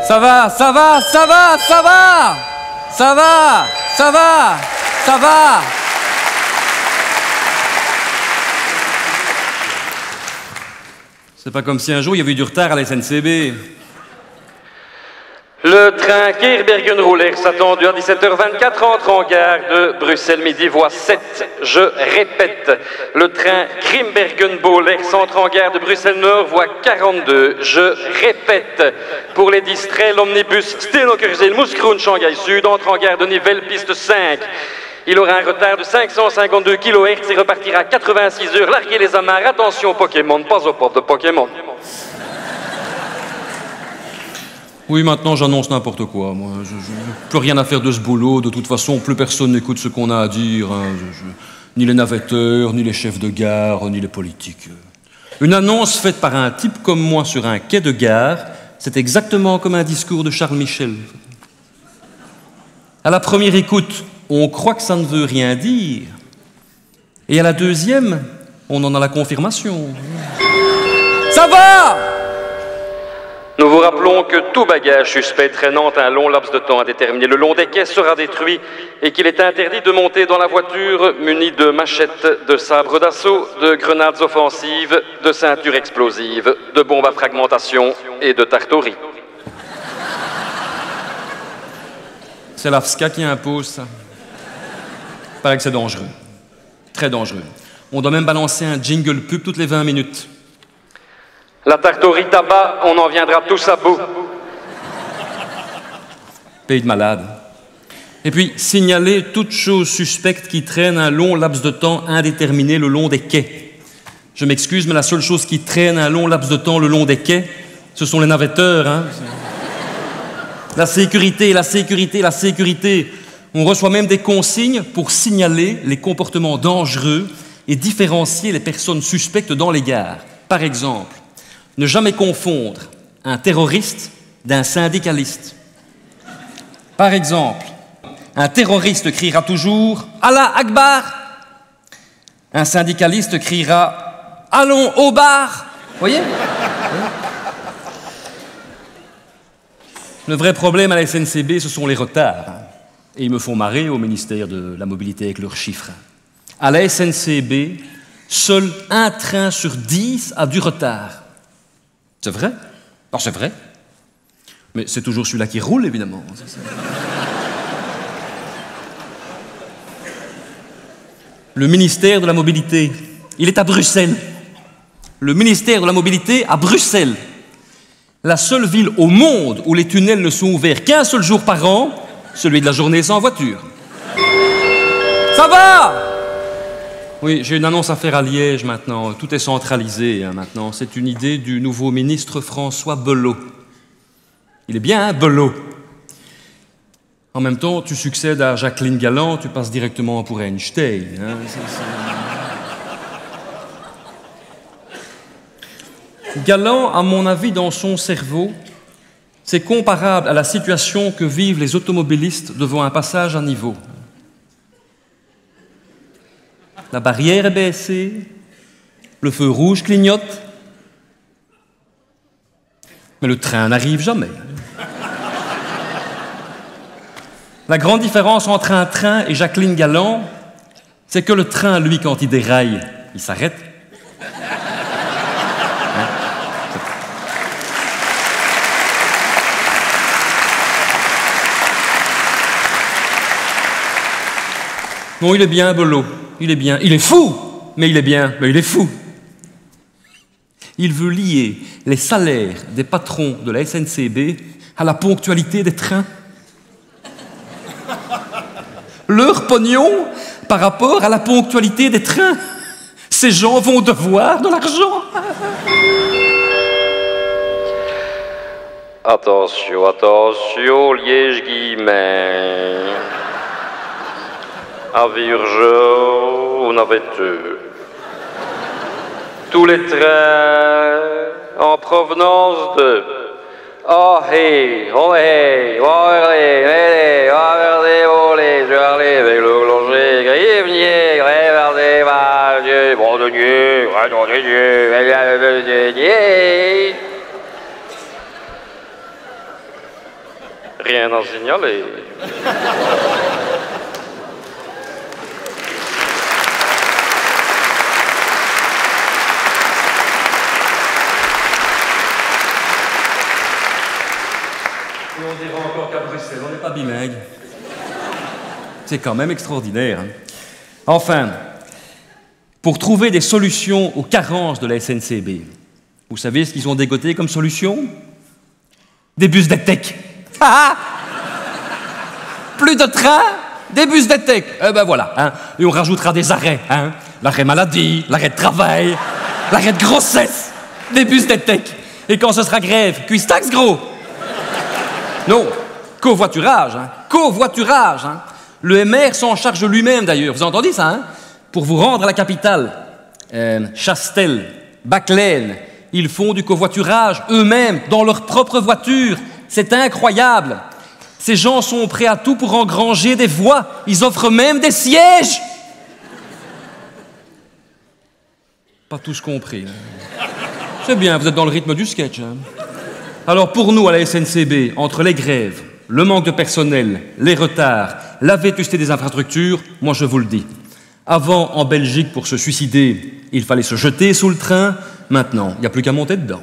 Ça va, ça va, ça va, ça va. Ça va, ça va, ça va. C'est pas comme si un jour il y avait eu du retard à la SNCB. Le train Keerbergen-Roelers, attendu à 17h24, entre en gare de Bruxelles Midi, voie 7. Je répète, le train Grimbergen-Bollers entre en gare de Bruxelles Nord, voie 42. Je répète, pour les distraits, l'omnibus Steenokkerzeel-Moeskroen Shanghai Sud entre en gare de Nivelles, piste 5. Il aura un retard de 552 kHz et repartira à 86 heures. Larguez les amarres, attention Pokémon, pas au pop de Pokémon. Oui, maintenant j'annonce n'importe quoi. Moi, je plus rien à faire de ce boulot. De toute façon, plus personne n'écoute ce qu'on a à dire. Hein. Ni les navetteurs, ni les chefs de gare, ni les politiques. Une annonce faite par un type comme moi sur un quai de gare, c'est exactement comme un discours de Charles Michel. À la première écoute, on croit que ça ne veut rien dire. Et à la deuxième, on en a la confirmation. Ça va! Nous vous rappelons que tout bagage suspect traînant un long laps de temps indéterminé le long des quais sera détruit et qu'il est interdit de monter dans la voiture muni de machettes, de sabres d'assaut, de grenades offensives, de ceintures explosives, de bombes à fragmentation et de tartauries. C'est l'AFSCA qui impose ça. Il paraît que c'est dangereux. Très dangereux. On doit même balancer un jingle pub toutes les 20 minutes. La tartaurie tabac, on en viendra tous à bout. Pays de malades. Et puis, signaler toute chose suspecte qui traîne un long laps de temps indéterminé le long des quais. Je m'excuse, mais la seule chose qui traîne un long laps de temps le long des quais, ce sont les navetteurs. Hein. La sécurité, la sécurité, la sécurité. On reçoit même des consignes pour signaler les comportements dangereux et différencier les personnes suspectes dans les gares. Par exemple, ne jamais confondre un terroriste d'un syndicaliste. Par exemple, un terroriste criera toujours « Allah Akbar !» Un syndicaliste criera « Allons au bar !» Vous voyez ? Le vrai problème à la SNCB, ce sont les retards. Et ils me font marrer au ministère de la Mobilité avec leurs chiffres. À la SNCB, seul un train sur 10 a du retard. C'est vrai? Non, c'est vrai. Mais c'est toujours celui-là qui roule, évidemment. Le ministère de la Mobilité, il est à Bruxelles. Le ministère de la Mobilité à Bruxelles. La seule ville au monde où les tunnels ne sont ouverts qu'un seul jour par an, celui de la journée sans voiture. Ça va? Oui, j'ai une annonce à faire à Liège maintenant. Tout est centralisé maintenant. C'est une idée du nouveau ministre François Belot. Il est bien, hein, Belot. En même temps, tu succèdes à Jacqueline Galland, tu passes directement pour Einstein. Hein. Galland, à mon avis, dans son cerveau, c'est comparable à la situation que vivent les automobilistes devant un passage à niveau. La barrière est baissée, le feu rouge clignote, mais le train n'arrive jamais. La grande différence entre un train et Jacqueline Galland, c'est que le train, lui, quand il déraille, il s'arrête. Non, il est bien, Belot. Il est bien. Il est fou, mais il est bien. Mais il est fou. Il veut lier les salaires des patrons de la SNCB à la ponctualité des trains. Leur pognon par rapport à la ponctualité des trains. Ces gens vont devoir de l'argent. Attention, attention, Liège-Guillemets. Avis urgent, navetteux. Tous les trains en provenance de Ahé, Ohé, Ohé, je vais aller avec le clocher, Grivenier, Grévardé, Dieu, bon de Dieu, Rien à signaler. Et on dira encore qu'à Bruxelles, on n'est pas bilingue. C'est quand même extraordinaire. Hein. Enfin, pour trouver des solutions aux carences de la SNCB, vous savez ce qu'ils ont dégoté comme solution? Des bus d'ETEC. Plus de trains, des bus d'ETEC. Eh ben voilà. Hein. Et on rajoutera des arrêts. Hein. L'arrêt maladie, l'arrêt de travail, l'arrêt de grossesse. Des bus d'ETEC. Et quand ce sera grève, cuistax gros. Non, covoiturage. Hein. Covoiturage. Hein. Le MR s'en charge lui-même d'ailleurs. Vous avez entendu ça, hein? Pour vous rendre à la capitale, Chastel, Baclaine, ils font du covoiturage eux-mêmes, dans leur propre voiture. C'est incroyable. Ces gens sont prêts à tout pour engranger des voix. Ils offrent même des sièges. Pas tous compris. Hein. C'est bien, vous êtes dans le rythme du sketch. Hein. Alors pour nous, à la SNCB, entre les grèves, le manque de personnel, les retards, la vétusté des infrastructures, moi je vous le dis. Avant, en Belgique, pour se suicider, il fallait se jeter sous le train. Maintenant, il n'y a plus qu'à monter dedans.